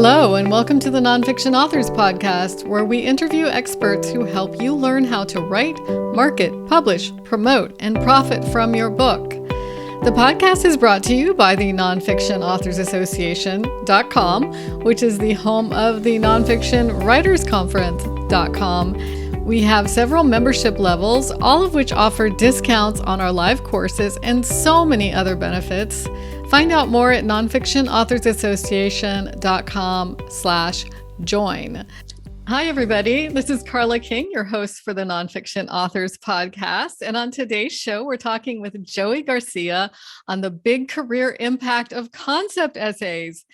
Hello, and welcome to the Nonfiction Authors Podcast, where we interview experts who help you learn how to write, market, publish, promote, and profit from your book. The podcast is brought to you by the Nonfiction Authors Association.com, which is the home of the Nonfiction Writers Conference.com. We have several membership levels, all of which offer discounts on our live courses and so many other benefits. Find out more at nonfictionauthorsassociation.com/join. Hi, everybody. This is Carla King, your host for the Nonfiction Authors Podcast. And on today's show, we're talking with Joey Garcia on the big career impact of concept essays.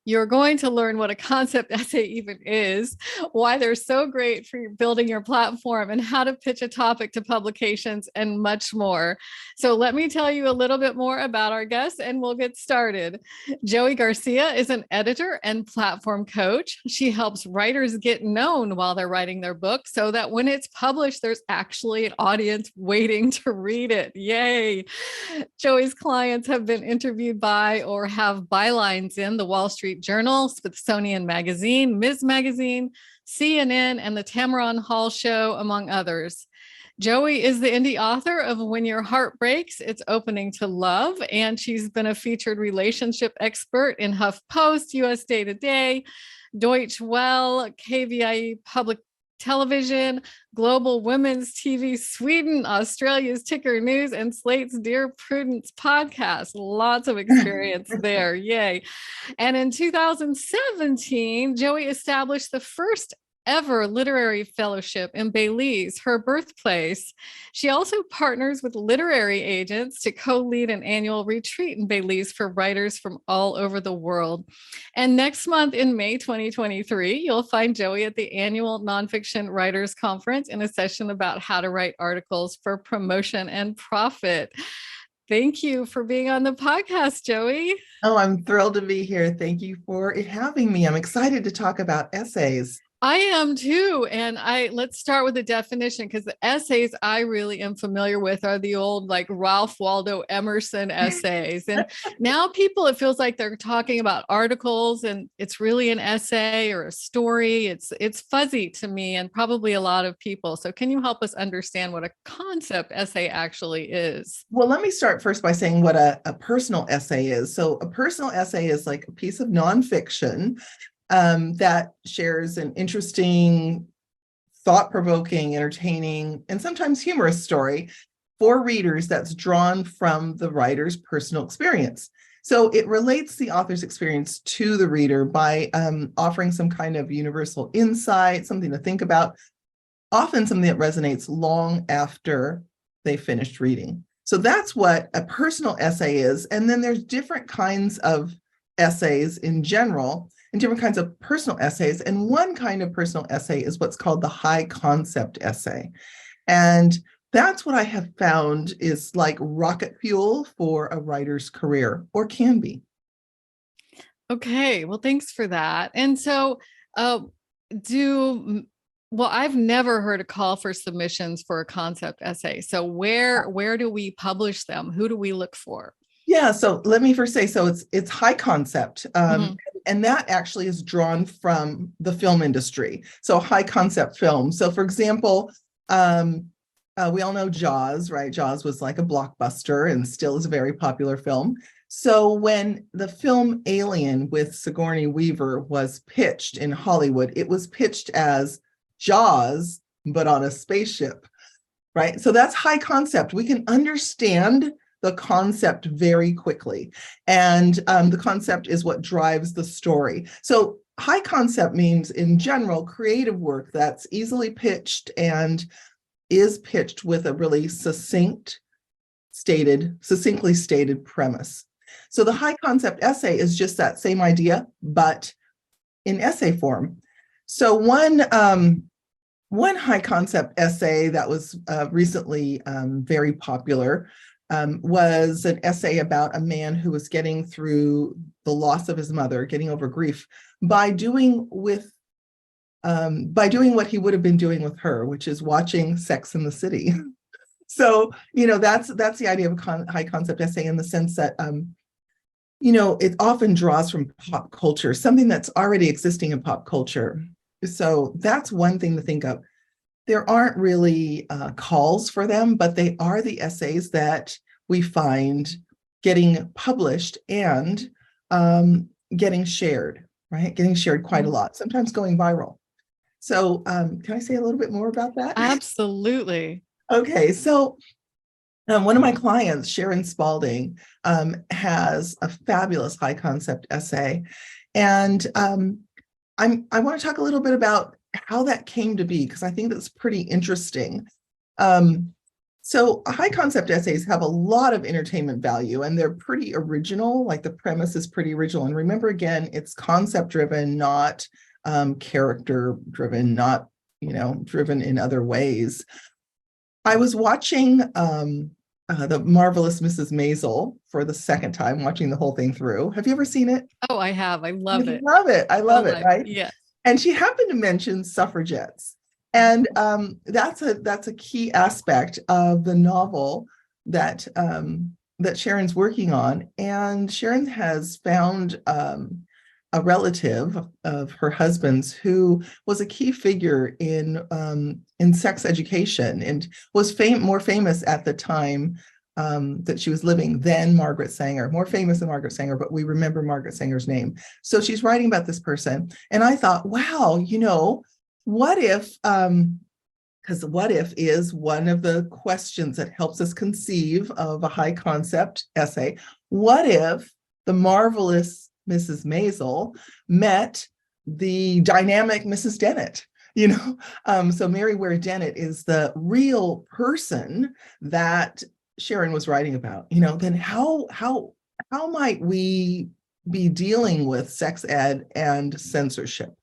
You're going to learn what a concept essay even is, why they're so great for building your platform, and how to pitch a topic to publications, and much more. So let me tell you a little bit more about our guest, and we'll get started. Joey Garcia is an editor and platform coach. She helps writers get known while they're writing their book so that when it's published, there's actually an audience waiting to read it. Yay! Joey's clients have been interviewed by or have bylines in the Wall Street Journal, Smithsonian Magazine, Ms. Magazine, CNN, and the Tamron Hall Show, among others. Joey is the indie author of When Your Heart Breaks, It's Opening to Love, and she's been a featured relationship expert in HuffPost, USA Today, Deutsche Welle, KVIE Public Television, Global Women's TV Sweden, Australia's Ticker News, and Slate's Dear Prudence podcast. Lots of experience there. Yay. And in 2017, Joey established the first ever literary fellowship in Belize, her birthplace. She also partners with literary agents to co-lead an annual retreat in Belize for writers from all over the world. And next month in May 2023, you'll find Joey at the annual Nonfiction Writers Conference in a session about how to write articles for promotion and profit. Thank you for being on the podcast, Joey. Oh, I'm thrilled to be here. Thank you for having me. I'm excited to talk about essays. I am too. And let's start with the definition, because the essays I really am familiar with are the old like Ralph Waldo Emerson essays. And now it feels like they're talking about articles and it's really an essay or a story. It's fuzzy to me and probably a lot of people. So can you help us understand what a concept essay actually is? Well, let me start first by saying what a personal essay is. So a personal essay is like a piece of nonfiction that shares an interesting, thought-provoking, entertaining, and sometimes humorous story for readers that's drawn from the writer's personal experience. So it relates the author's experience to the reader by offering some kind of universal insight, something to think about, often something that resonates long after they finished reading. So that's what a personal essay is. And then there's different kinds of essays in general, and different kinds of personal essays. And one kind of personal essay is what's called the high concept essay. And that's what I have found is like rocket fuel for a writer's career, or can be. Okay, well, thanks for that. And so I've never heard a call for submissions for a concept essay. So where do we publish them? Who do we look for? Yeah, so let me first say, so it's high concept, and that actually is drawn from the film industry. So high concept film. So for example, we all know Jaws, right? Jaws was like a blockbuster and still is a very popular film. So when the film Alien with Sigourney Weaver was pitched in Hollywood, it was pitched as Jaws, but on a spaceship, right? So that's high concept. We can understand the concept very quickly. And the concept is what drives the story. So high concept means, in general, creative work that's easily pitched and is pitched with a really succinctly stated premise. So the high concept essay is just that same idea, but in essay form. So one high concept essay that was recently very popular was an essay about a man who was getting through the loss of his mother, getting over grief, by doing what he would have been doing with her, which is watching Sex and the City. So, that's the idea of a high concept essay, in the sense that it often draws from pop culture, something that's already existing in pop culture. So that's one thing to think of. There aren't really calls for them, but they are the essays that we find getting published and getting shared, right? Getting shared quite a lot, sometimes going viral. So can I say a little bit more about that? Absolutely. Okay, so one of my clients, Sharon Spalding, has a fabulous high concept essay. And I want to talk a little bit about how that came to be, because I think that's pretty interesting. So high concept essays have a lot of entertainment value, and they're pretty original. Like, the premise is pretty original. And remember, again, it's concept driven, not character driven, not, driven in other ways. I was watching the Marvelous Mrs. Maisel for the second time, watching the whole thing through. Have you ever seen it? Oh, I have. I love it. I love it, right? Yeah. And she happened to mention suffragettes. And that's a key aspect of the novel that Sharon's working on. And Sharon has found a relative of her husband's who was a key figure in sex education and was more famous at the time that she was living than Margaret Sanger, more famous than Margaret Sanger, but we remember Margaret Sanger's name. So she's writing about this person. And I thought, wow, what if, because what if is one of the questions that helps us conceive of a high concept essay. What if the marvelous Mrs. Maisel met the dynamic Mrs. Dennett? So Mary Ware Dennett is the real person that Sharon was writing about. Then how might we be dealing with sex ed and censorship?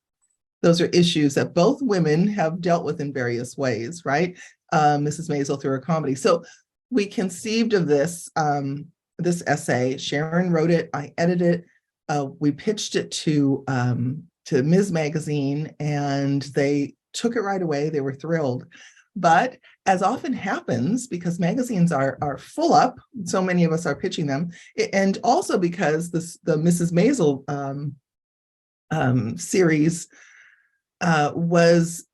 Those are issues that both women have dealt with in various ways, right? Mrs. Maisel through her comedy. So we conceived of this essay. Sharon wrote it. I edited it. We pitched it to Ms. Magazine, and they took it right away. They were thrilled. But as often happens, because magazines are full up, so many of us are pitching them, and also because the Mrs. Maisel series was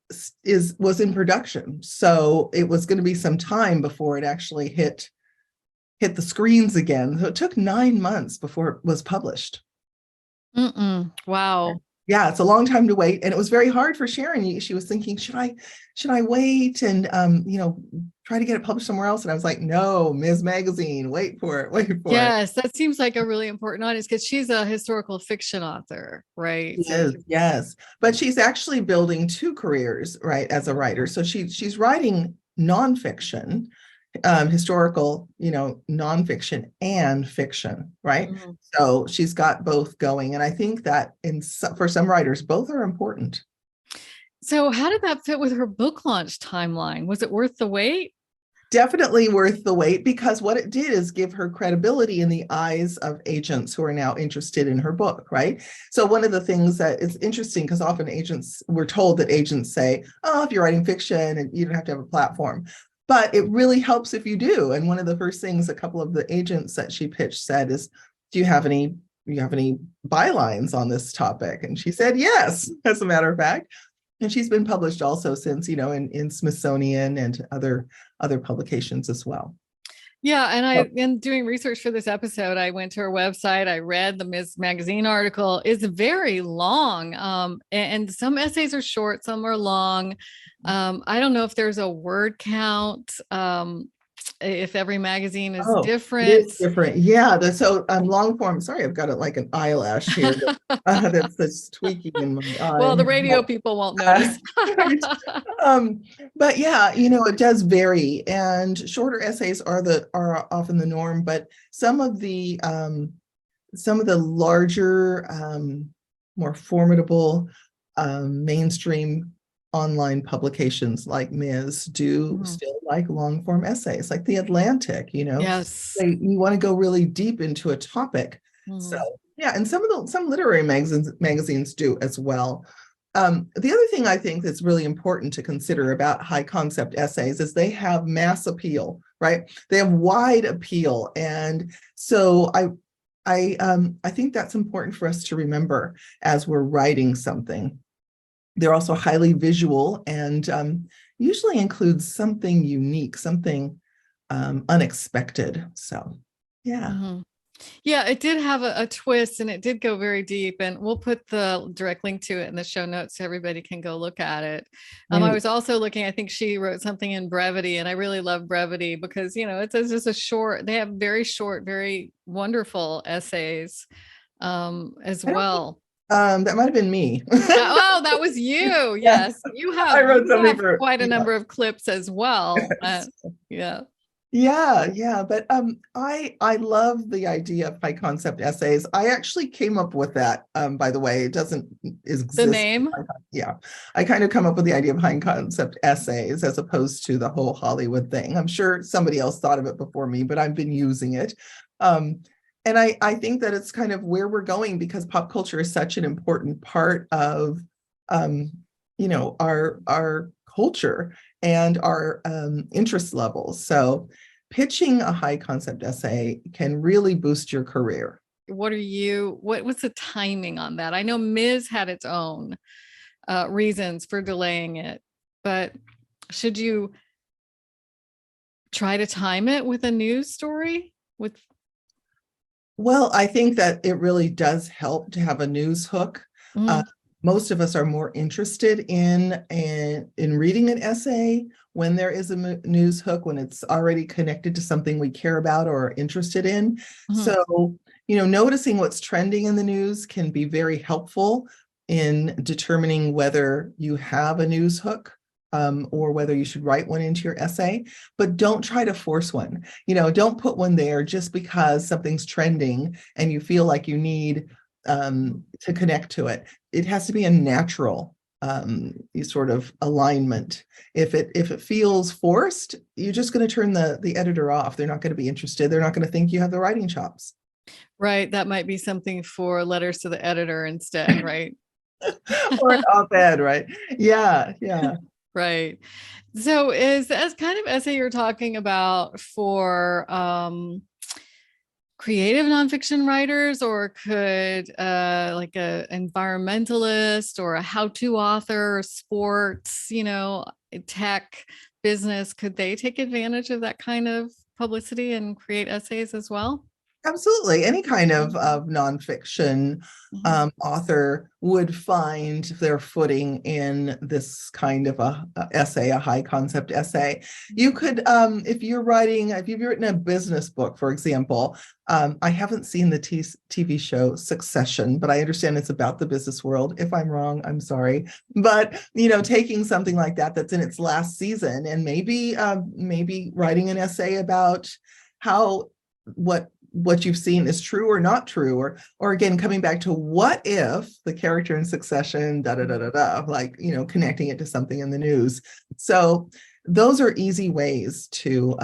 in production, so it was going to be some time before it actually hit the screens again. So it took 9 months before it was published. Wow. Yeah, it's a long time to wait, and it was very hard for Sharon. She was thinking, should I wait and try to get it published somewhere else? And I was like, no, Ms. Magazine, wait for it. Yes, that seems like a really important audience, because she's a historical fiction author, right? Yes, but she's actually building two careers, right, as a writer. So she's writing nonfiction, historical, nonfiction and fiction, right? Mm-hmm. So she's got both going. And I think that for some writers, both are important. So how did that fit with her book launch timeline? Was it worth the wait? Definitely worth the wait, because what it did is give her credibility in the eyes of agents who are now interested in her book, right? So one of the things that is interesting, because often we're told that agents say, oh, if you're writing fiction, and you don't have to have a platform. But it really helps if you do. And one of the first things a couple of the agents that she pitched said is, do you have any bylines on this topic? And she said, yes, as a matter of fact. And she's been published also since, in Smithsonian and other publications as well. Yeah. And in doing research for this episode, I went to her website. I read the Ms. Magazine article. It's very long. And some essays are short, some are long. I don't know if there's a word count, if every magazine is different. It is different. Yeah. So long form, sorry, I've got it like an eyelash here that's tweaking in my eye. Well, the radio people won't notice. But yeah, it does vary, and shorter essays are often the norm, but some of the larger, more formidable mainstream online publications like Ms. do still like long form essays, like The Atlantic, Yes. You want to go really deep into a topic. So yeah, and some literary magazines do as well. The other thing I think that's really important to consider about high concept essays is they have mass appeal, right? They have wide appeal. And so I think that's important for us to remember as we're writing something. They're also highly visual and usually includes something unique, something unexpected. So, yeah. Mm-hmm. Yeah, it did have a twist and it did go very deep. And we'll put the direct link to it in the show notes so everybody can go look at it. I was also looking, I think she wrote something in brevity, and I really love brevity because, it's just a short, they have very short, very wonderful essays as well. That might have been me. Oh, that was you. Yeah. Yes. I wrote something for Quite a number of clips as well. Yeah. Yeah. But I love the idea of high concept essays. I actually came up with that, by the way. It doesn't exist. The name? Yeah. I kind of come up with the idea of high concept essays as opposed to the whole Hollywood thing. I'm sure somebody else thought of it before me, but I've been using it. And I think that it's kind of where we're going because pop culture is such an important part of, our culture and our interest levels. So pitching a high concept essay can really boost your career. What was the timing on that? I know Ms. had its own reasons for delaying it, but should you try to time it with a news story? Well, I think that it really does help to have a news hook. Most of us are more interested in reading an essay when there is a news hook, when it's already connected to something we care about or are interested in. So, noticing what's trending in the news can be very helpful in determining whether you have a news hook. Or whether you should write one into your essay, but don't try to force one. Don't put one there just because something's trending and you feel like you need to connect to it. It has to be a natural sort of alignment. If it feels forced, you're just going to turn the editor off. They're not going to be interested. They're not going to think you have the writing chops. Right. That might be something for letters to the editor instead, right? Or an op-ed, right? Yeah. Right. So is as kind of essay you're talking about for creative nonfiction writers, or could like a environmentalist or a how-to author, or sports, tech, business, could they take advantage of that kind of publicity and create essays as well? Absolutely. Any kind of nonfiction author would find their footing in this kind of a essay, a high concept essay. You could, if you've written a business book, for example, I haven't seen the TV show Succession, but I understand it's about the business world. If I'm wrong, I'm sorry. But, taking something like that that's in its last season and maybe writing an essay about what you've seen is true or not true, or again, coming back to what if the character in Succession, like, connecting it to something in the news. So those are easy ways to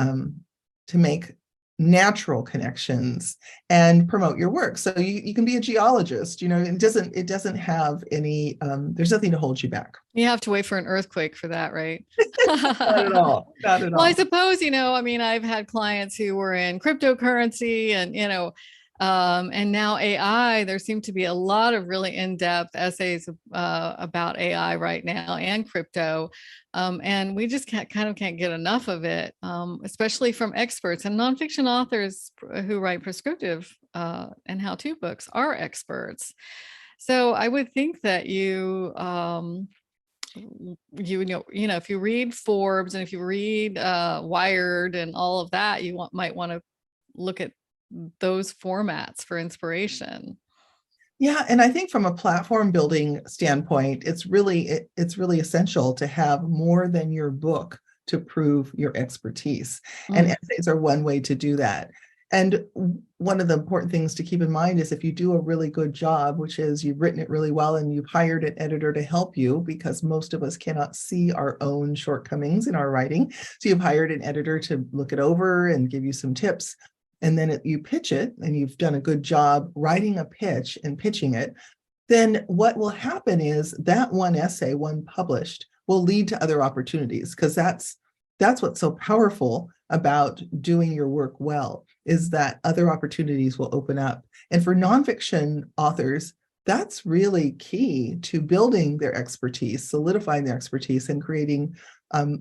make natural connections and promote your work. So you can be a geologist, it doesn't have any, there's nothing to hold you back. You have to wait for an earthquake for that, right? Not at all. Well, I suppose, I've had clients who were in cryptocurrency and, and now AI. There seem to be a lot of really in-depth essays about AI right now and crypto. And we just can't get enough of it, especially from experts and nonfiction authors who write prescriptive and how-to books are experts. So I would think that if you read Forbes and if you read Wired and all of that, might want to look at those formats for inspiration. Yeah, and I think from a platform building standpoint, it's really essential to have more than your book to prove your expertise. And essays are one way to do that. And one of the important things to keep in mind is if you do a really good job, which is you've written it really well and you've hired an editor to help you, because most of us cannot see our own shortcomings in our writing. So you've hired an editor to look it over and give you some tips. And then you pitch it and you've done a good job writing a pitch and pitching it. Then what will happen is that one essay, one published, will lead to other opportunities, because that's that's what's so powerful about doing your work well, is that other opportunities will open up. And for nonfiction authors, that's really key to building their expertise, solidifying their expertise, and creating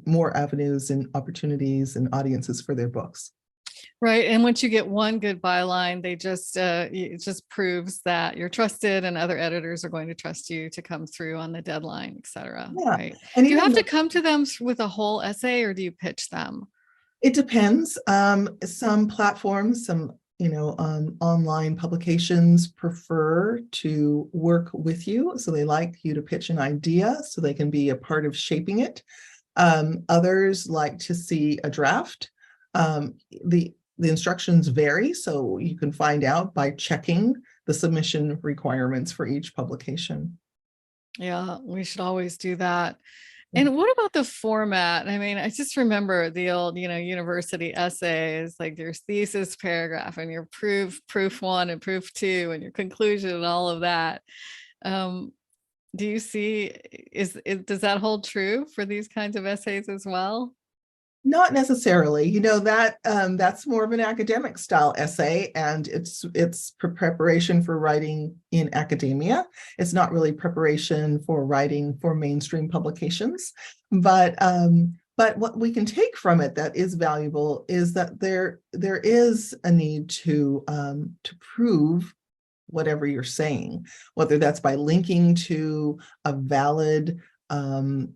more avenues and opportunities and audiences for their books. Right. And once you get one good byline, it just proves that you're trusted and other editors are going to trust you to come through on the deadline, et cetera. Yeah. Right. And do you have to come to them with a whole essay, or do you pitch them? It depends. Some platforms, some online publications prefer to work with you. So they like you to pitch an idea so they can be a part of shaping it. Others like to see a draft. The instructions vary, so you can find out by checking the submission requirements for each publication. Yeah, we should always do that. And what about the format? I mean, I just remember the old, university essays, like there's thesis paragraph and your proof 1 and proof 2 and your conclusion and all of that. Do you see, does that hold true for these kinds of essays as well? Not necessarily, that's more of an academic style essay, and it's preparation for writing in academia. It's not really preparation for writing for mainstream publications, but what we can take from it that is valuable is that there is a need to prove whatever you're saying, whether that's by linking to a valid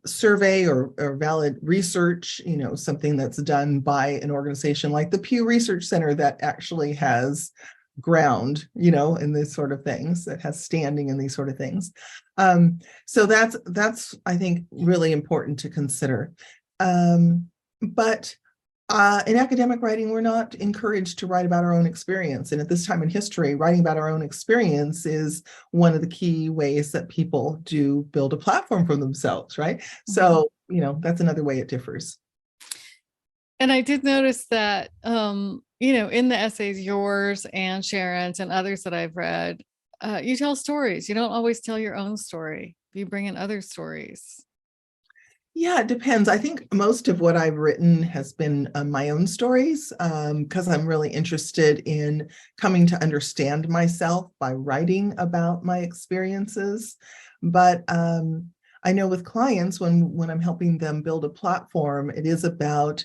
survey or valid research, something that's done by an organization like the Pew Research Center that actually has ground, in these sort of things, that has standing in these sort of things. So that's I think really important to consider. But in academic writing, we're not encouraged to write about our own experience. And at this time in history, writing about our own experience is one of the key ways that people do build a platform for themselves, right? Mm-hmm. So, that's another way it differs. And I did notice that, in the essays, yours and Sharon's and others that I've read, you tell stories. You don't always tell your own story. You bring in other stories. Yeah, it depends. I think most of what I've written has been my own stories, because I'm really interested in coming to understand myself by writing about my experiences. But I know with clients, when I'm helping them build a platform, it is about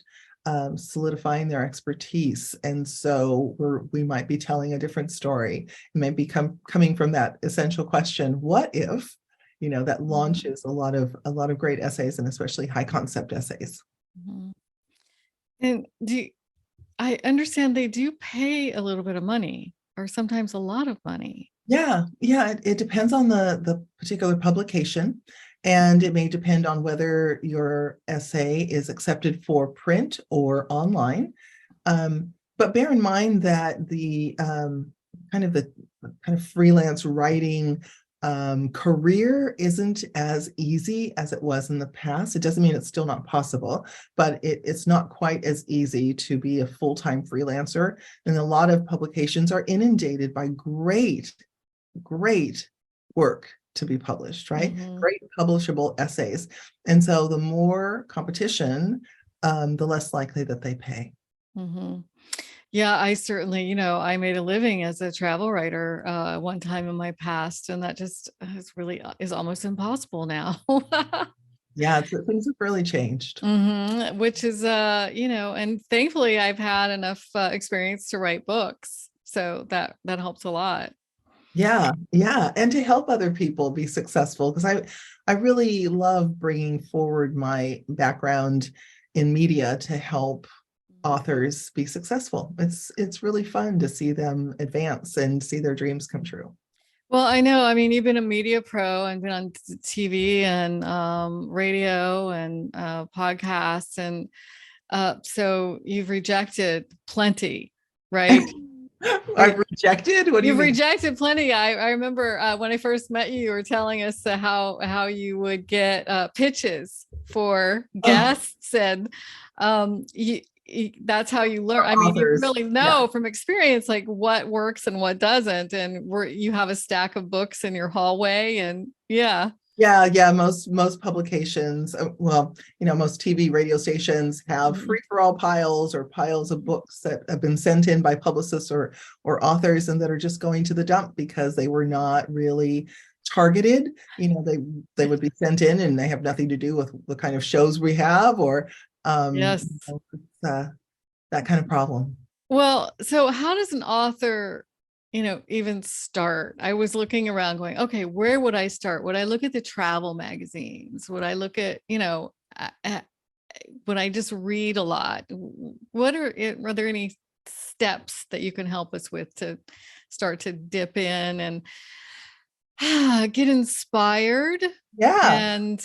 solidifying their expertise. And so we might be telling a different story. It might be coming from that essential question, what if? That launches a lot of great essays, and especially high concept essays. Mm-hmm. And I understand they do pay a little bit of money, or sometimes a lot of money. Yeah. It depends on the particular publication, and it may depend on whether your essay is accepted for print or online. But bear in mind that the kind of freelance writing career isn't as easy as it was in the past. It doesn't mean it's still not possible, but it's not quite as easy to be a full-time freelancer. And a lot of publications are inundated by great work to be published, right? Mm-hmm. Great publishable essays. And so the more competition, the less likely that they pay. Mm-hmm. Yeah, I certainly, I made a living as a travel writer one time in my past, and that just is almost impossible now. Yeah, things have really changed. Mm-hmm. Which is, and thankfully I've had enough experience to write books. So that helps a lot. Yeah. And to help other people be successful, because I really love bringing forward my background in media to help authors be successful. It's really fun to see them advance and see their dreams come true. Well, I know. I mean, you've been a media pro and been on TV and radio and podcasts, and so you've rejected plenty, right? I've rejected? What do you mean? You've rejected plenty. I remember when I first met you, you were telling us how you would get pitches for guests, and that's how you learn. I mean, you really know from experience, like what works and what doesn't. And you have a stack of books in your hallway, and yeah. Yeah. Most publications, most TV, radio stations have free-for-all piles or piles of books that have been sent in by publicists or authors and that are just going to the dump because they were not really targeted. They would be sent in and they have nothing to do with the kind of shows we have or Yes. That kind of problem. Well, so how does an author even start? I was looking around going, okay, where would I start? Would I look at the travel magazines? Would I look at, would I just read a lot? Are there any steps that you can help us with to start to dip in and get inspired? Yeah. And,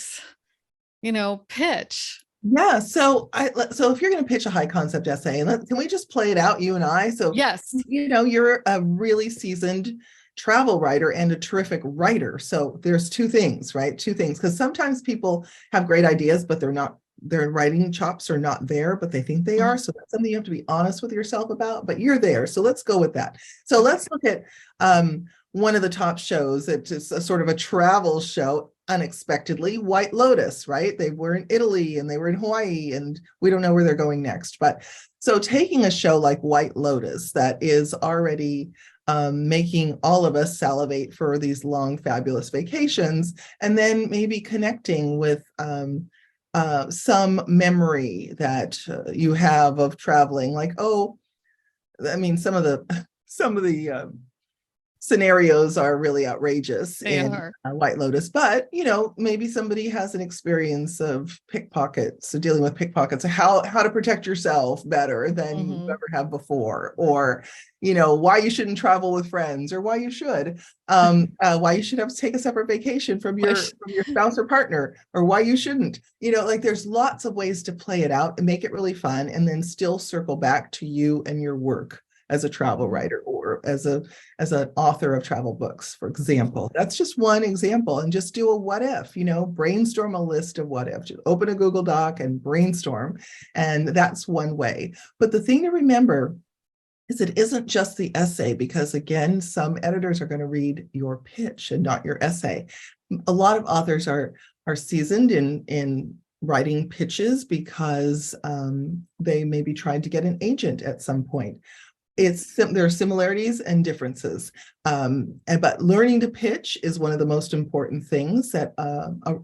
pitch. Yeah. So if you're going to pitch a high concept essay, can we just play it out, you and I? So yes, you're a really seasoned travel writer and a terrific writer. So there's two things, right? Because sometimes people have great ideas, but their writing chops are not there, but they think they are. So that's something you have to be honest with yourself about, but you're there. So let's go with that. So let's look at one of the top shows. It's a sort of a travel show. Unexpectedly, White Lotus, right? They were in Italy and they were in Hawaii and we don't know where they're going next. But so taking a show like White Lotus that is already making all of us salivate for these long, fabulous vacations, and then maybe connecting with some memory that you have of traveling, like, some of the scenarios are really outrageous in White Lotus, but maybe somebody has an experience of pickpockets, so dealing with pickpockets, how to protect yourself better than you ever have before, or why you shouldn't travel with friends, or why you should have to take a separate vacation from your spouse or partner, or why you shouldn't. There's lots of ways to play it out and make it really fun, and then still circle back to you and your work as a travel writer or as an author of travel books, for example. That's just one example. And just do a what if, brainstorm a list of what if. Just open a Google Doc and brainstorm. And that's one way. But the thing to remember is it isn't just the essay, because again, some editors are going to read your pitch and not your essay. A lot of authors are seasoned in writing pitches because they may be trying to get an agent at some point. There are similarities and differences, but learning to pitch is one of the most important things that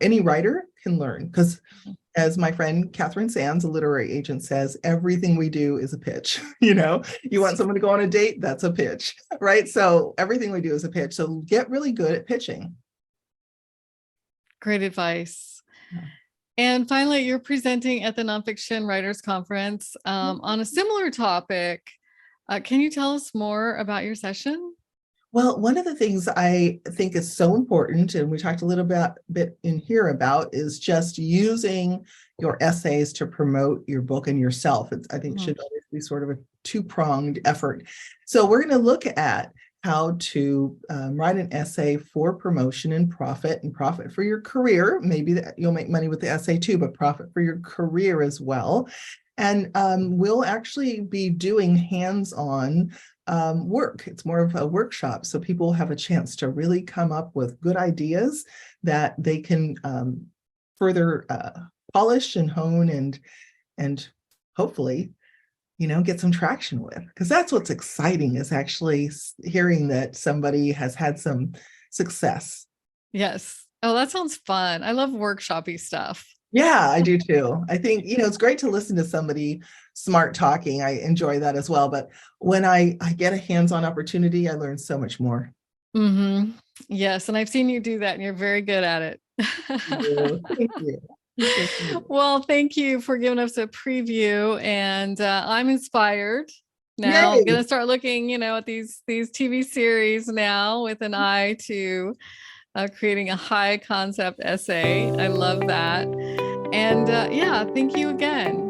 any writer can learn, because as my friend Catherine Sands, a literary agent, says, everything we do is a pitch. You want someone to go on a date, that's a pitch, right? So everything we do is a pitch. So get really good at pitching. Great advice. Yeah. And finally, you're presenting at the Nonfiction Writers Conference on a similar topic. Can you tell us more about your session? Well, one of the things I think is so important, and we talked a little bit in here about, is just using your essays to promote your book and yourself. I think should always be sort of a two-pronged effort. So we're going to look at how to write an essay for promotion and profit for your career. Maybe that you'll make money with the essay too, but profit for your career as well. And we'll actually be doing hands-on work. It's more of a workshop, so people have a chance to really come up with good ideas that they can further polish and hone and hopefully, get some traction with. Because that's what's exciting, is actually hearing that somebody has had some success. Yes. Oh, that sounds fun. I love workshoppy stuff. Yeah, I do too. I think, it's great to listen to somebody smart talking. I enjoy that as well. But when I get a hands-on opportunity, I learn so much more. Mm-hmm. Yes. And I've seen you do that, and you're very good at it. Thank you. Well, thank you for giving us a preview, and I'm inspired. Now Yay. I'm going to start looking, at these TV series now with an eye to creating a high concept essay. I love that. And thank you again.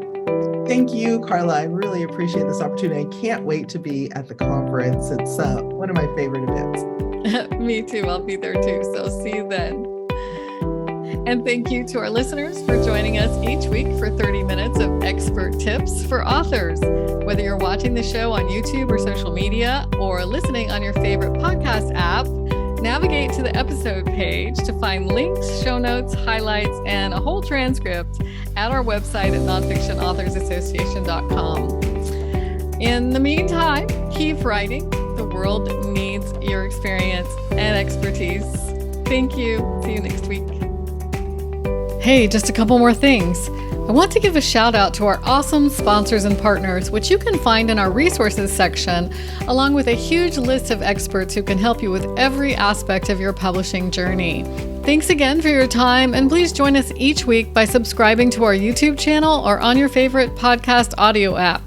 Thank you, Carla. I really appreciate this opportunity. I can't wait to be at the conference. It's one of my favorite events. Me too. I'll be there too. So see you then. And thank you to our listeners for joining us each week for 30 minutes of expert tips for authors. Whether you're watching the show on YouTube or social media, or listening on your favorite podcast app, Navigate to the episode page to find links, show notes, highlights, and a whole transcript at our website at nonfictionauthorsassociation.com. In the meantime, keep writing. The world needs your experience and expertise. Thank you. See you next week. Hey, just a couple more things. I want to give a shout out to our awesome sponsors and partners, which you can find in our resources section, along with a huge list of experts who can help you with every aspect of your publishing journey. Thanks again for your time, and please join us each week by subscribing to our YouTube channel or on your favorite podcast audio app.